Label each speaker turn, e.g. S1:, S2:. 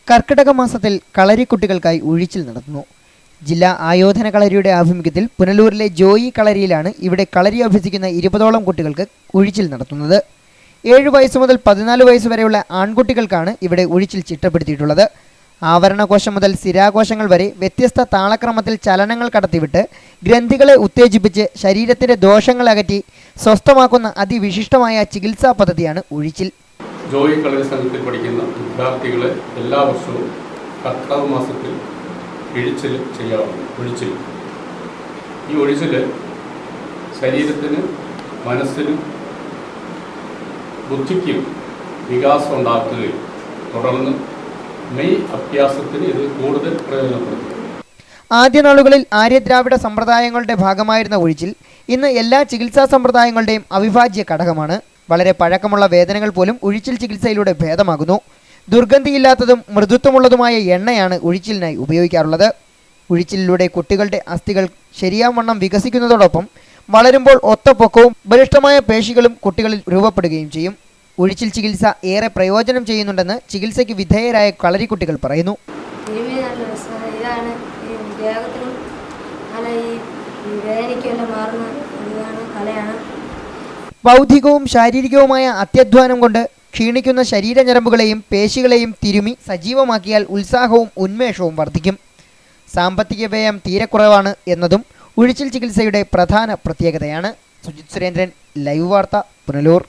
S1: കർക്കിടക മാസത്തിൽ കളരിക്കുട്ടികൾക്കായി ഉഴിച്ചിൽ നടത്തുന്നു. ജില്ലാ ആയോധന കളരിയുടെ ആഭിമുഖ്യത്തിൽ പുനലൂരിലെ ജോയി കളരിയിലാണ് ഇവിടെ കളരി അഭ്യസിക്കുന്ന 20ഓളം കുട്ടികൾക്ക് ഉഴിച്ചിൽ നടത്തുന്നത്. 7 വയസ്സ് മുതൽ 14 വയസ്സ് വരെയുള്ള ആൺകുട്ടികൾക്കാണ് ഇവിടെ ഉഴിച്ചിൽ ചിട്ടപ്പെടുത്തിയിട്ടുള്ളത്. ആവരണകോശം മുതൽ സ്ഥിരാകോശങ്ങൾ വരെ വ്യത്യസ്ത താളക്രമത്തിൽ ചലനങ്ങൾ കടത്തിവിട്ട് ഗ്രന്ഥികളെ ഉത്തേജിപ്പിച്ച് ശരീരത്തിൻ്റെ ദോഷങ്ങൾ അകറ്റി സ്വസ്ഥമാക്കുന്ന അതിവിശിഷ്ടമായ ചികിത്സാ പദ്ധതിയാണ് ഉഴിച്ചിൽ.
S2: ജോയി കളരി സംഘത്തിൽ പഠിക്കുന്ന വിദ്യാർത്ഥികളെ എല്ലാ വർഷവും കർക്കിടക മാസത്തിൽ ഉഴിച്ചിൽ ചെയ്യാറുണ്ട്. ഈ ഒഴിച്ചിൽ ശരീരത്തിന്, മനസ്സിനും ബുദ്ധിക്കും വികാസം ഉണ്ടാക്കുകയും തുടർന്ന് മെയ് അഭ്യാസത്തിന് ഇത് കൂടുതൽ പ്രയോജനപ്പെടുത്തും.
S1: ആദ്യ നാളുകളിൽ ആര്യദ്രാവിഡ സമ്പ്രദായങ്ങളുടെ ഭാഗമായിരുന്ന ഒഴിച്ചിൽ ഇന്ന് എല്ലാ ചികിത്സാ സമ്പ്രദായങ്ങളുടെയും അവിഭാജ്യ ഘടകമാണ്. വളരെ പഴക്കമുള്ള വേദനകൾ പോലും ഉഴിച്ചിൽ ചികിത്സയിലൂടെ ഭേദമാകുന്നു. ദുർഗന്ധിയില്ലാത്തതും മൃദുത്വമുള്ളതുമായ എണ്ണയാണ് ഉഴിച്ചിലിനായി ഉപയോഗിക്കാറുള്ളത്. ഉഴിച്ചിലിലൂടെ കുട്ടികളുടെ അസ്ഥികൾ ശരിയാവണ്ണം വികസിക്കുന്നതോടൊപ്പം വളരുമ്പോൾ ഒത്ത പൊക്കവും ബലിഷ്ഠമായ പേശികളും കുട്ടികളിൽ രൂപപ്പെടുകയും ചെയ്യും. ഉഴിച്ചിൽ ചികിത്സ ഏറെ പ്രയോജനം ചെയ്യുന്നുണ്ടെന്ന് ചികിത്സയ്ക്ക് വിധേയരായ കളരിക്കുട്ടികൾ പറയുന്നു. ബൗദ്ധികവും ശാരീരികവുമായ അത്യധ്വാനം കൊണ്ട് ക്ഷീണിക്കുന്ന ശരീരഞരമ്പുകളെയും പേശികളെയും തിരുമി സജീവമാക്കിയാൽ ഉത്സാഹവും ഉന്മേഷവും വർദ്ധിക്കും. സാമ്പത്തിക വ്യയം തീരെ കുറവാണ് എന്നതും ഉഴിച്ചിൽ ചികിത്സയുടെ പ്രധാന പ്രത്യേകതയാണ്. സുജിത് സുരേന്ദ്രൻ, ലൈവ് വാർത്ത, പുനലൂർ.